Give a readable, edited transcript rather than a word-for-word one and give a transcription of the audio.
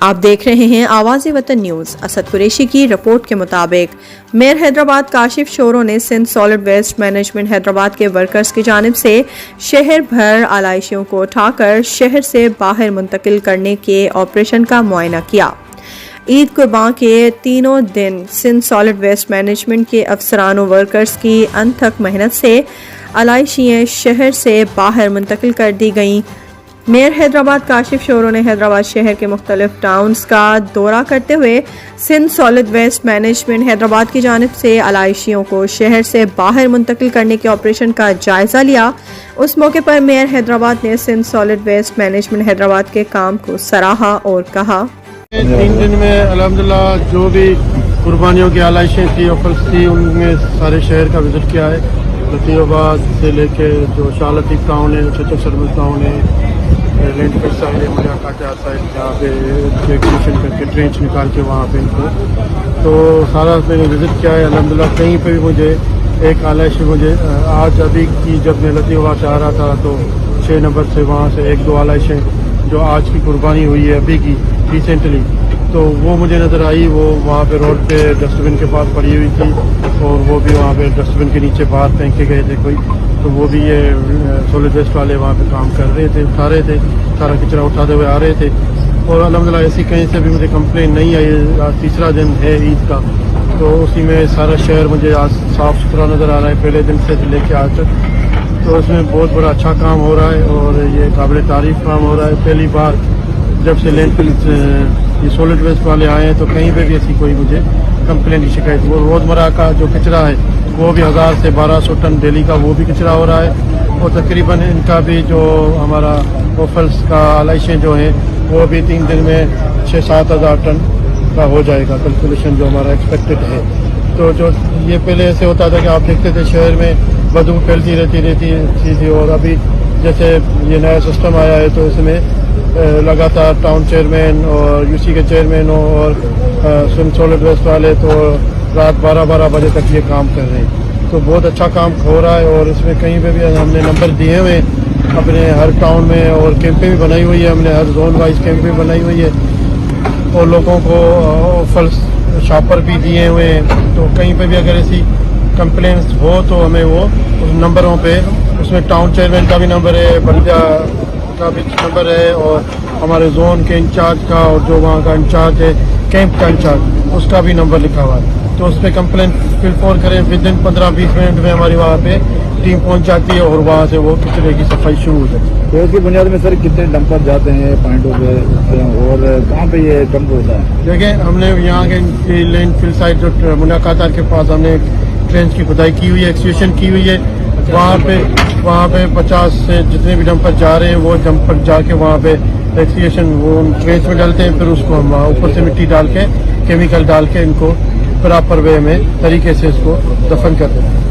آپ دیکھ رہے ہیں آواز وطن نیوز۔ اسد قریشی کی رپورٹ کے مطابق میئر حیدرآباد کاشف شورو نے Sindh solid waste management Hyderabad کے ورکرز کی جانب سے شہر بھر آلائشیوں کو اٹھا کر شہر سے باہر منتقل کرنے کے آپریشن کا معائنہ کیا۔ عید قربان کے تینوں دن سندھ سالڈ ویسٹ مینجمنٹ کے افسران و ورکرز کی انتھک محنت سے آلائشیاں شہر سے باہر منتقل کر دی گئیں۔ میئر حیدرآباد کاشف شورو نے حیدرآباد شہر کے مختلف ٹاؤنز کا دورہ کرتے ہوئے Sindh solid waste management Hyderabad کی جانب سے آلائشیوں کو شہر سے باہر منتقل کرنے کے آپریشن کا جائزہ لیا۔ اس موقع پر میئر حیدرآباد نے Sindh solid waste management Hyderabad کے کام کو سراہا اور کہا 3 دن میں الحمدللہ جو بھی قربانیوں کی آلائشیں تھی اوپلس تھی ان میں سارے شہر کا وزٹ کیا ہے۔ لطیف آباد سے لے کے جو شاہ لطیف ٹاؤن ہے، چچا سرمز ٹاؤن ہے، لینڈ پر سائڈ ہے، مجھے کاٹا سائڈ جہاں پہ ایگزیبیشن کر کے ٹرینچ نکال کے وہاں پہ ان کو تو سارا میں نے وزٹ کیا ہے الحمدللہ۔ کہیں پہ بھی مجھے ایک آلائش مجھے آج ابھی کی جب میں لطیف آباد سے آ رہا تھا تو 6 نمبر سے وہاں سے 1-2 آلائشیں جو آج کی قربانی ہوئی ہے ابھی کی ریسنٹلی تو وہ مجھے نظر آئی۔ وہ وہاں پہ روڈ پہ ڈسٹ بن کے پاس پڑی ہوئی تھی اور وہ بھی وہاں پہ ڈسٹ بن کے نیچے باہر پھینک کے گئے تھے کوئی، تو وہ بھی یہ سالڈ ویسٹ والے وہاں پہ کام کر رہے تھے، اٹھا رہے تھے، سارا کچرا اٹھاتے ہوئے آ رہے تھے اور الحمدللہ ایسی کہیں سے بھی مجھے کمپلین نہیں آئی۔ آج تیسرا دن ہے عید کا تو اسی میں سارا شہر مجھے آج صاف ستھرا نظر آ رہا ہے پہلے دن سے لے کے آج تک، تو اس میں بہت بڑا اچھا کام ہو رہا ہے اور یہ قابل تعریف کام ہو رہا ہے۔ پہلی بار جب سے لینڈ فل یہ سالڈ ویسٹ والے آئے ہیں تو کہیں پہ بھی ایسی کوئی مجھے کمپلین کی شکایت، وہ روزمرہ کا جو کچرا ہے وہ بھی 1000 سے 1200 ٹن ڈیلی کا وہ بھی کچرا ہو رہا ہے اور تقریباً ان کا بھی جو ہمارا اوفلس کا آلائشیں جو ہیں وہ بھی 3 دن میں 6-7 ہزار ٹن کا ہو جائے گا کیلکولیشن جو ہمارا ایکسپیکٹڈ ہے۔ تو جو یہ پہلے ایسے ہوتا تھا کہ آپ دیکھتے تھے شہر میں بدبو پھیلتی رہتی تھی اور ابھی جیسے یہ نیا سسٹم آیا ہے تو اس میں لگاتار ٹاؤن چیئرمین اور یو سی کے چیئرمین اور سندھ سالڈ ویسٹ والے تو رات 12 بجے تک یہ کام کر رہے ہیں، تو بہت اچھا کام ہو رہا ہے اور اس میں کہیں پہ بھی ہم نے نمبر دیے ہوئے اپنے ہر ٹاؤن میں اور کیمپیں بھی بنائی ہوئی ہے، ہم نے ہر زون وائز کیمپیں بنائی ہوئی ہے اور لوگوں کو فلس شاپر بھی دیے ہوئے ہیں، تو کہیں پہ بھی اگر ایسی کمپلینس ہو تو ہمیں وہ اس نمبروں پہ اس میں ٹاؤن چیئرمین کا بھی نمبر ہے، بلدیہ کا بھی نمبر ہے اور ہمارے زون کے انچارج کا اور جو وہاں کا انچارج ہے کیمپ کا انچارج اس کا بھی نمبر لکھا ہوا ہے، تو اس پہ کمپلین فل فور کریں ودن 15-20 منٹ میں ہماری وہاں پہ ٹیم پہنچ جاتی ہے اور وہاں سے وہ کچرے کی صفائی شروع ہو جاتی ہے۔ تو اس کی بنیاد میں سر کتنے ڈمپر جاتے ہیں پوائنٹوں پہ اور کہاں پہ یہ ڈمپ ہوتا ہے؟ دیکھیں ہم نے یہاں کے لینڈ فل سائڈ جو مناقات کے پاس ہم نے ٹرینچ کی کھدائی کی ہوئی ہے، ایکسکیویشن کی ہوئی ہے، وہاں پہ 50 سے جتنے بھی ڈمپر جا رہے ہیں وہ ڈمپر جا کے وہاں پہ ایکسکیویشن وہ ٹرینچ میں ڈالتے ہیں، پھر اس کو ہم اوپر سے مٹی ڈال کے کیمیکل ڈال کے ان کو پراپر وے میں طریقے سے اس کو دفن کرتے ہیں۔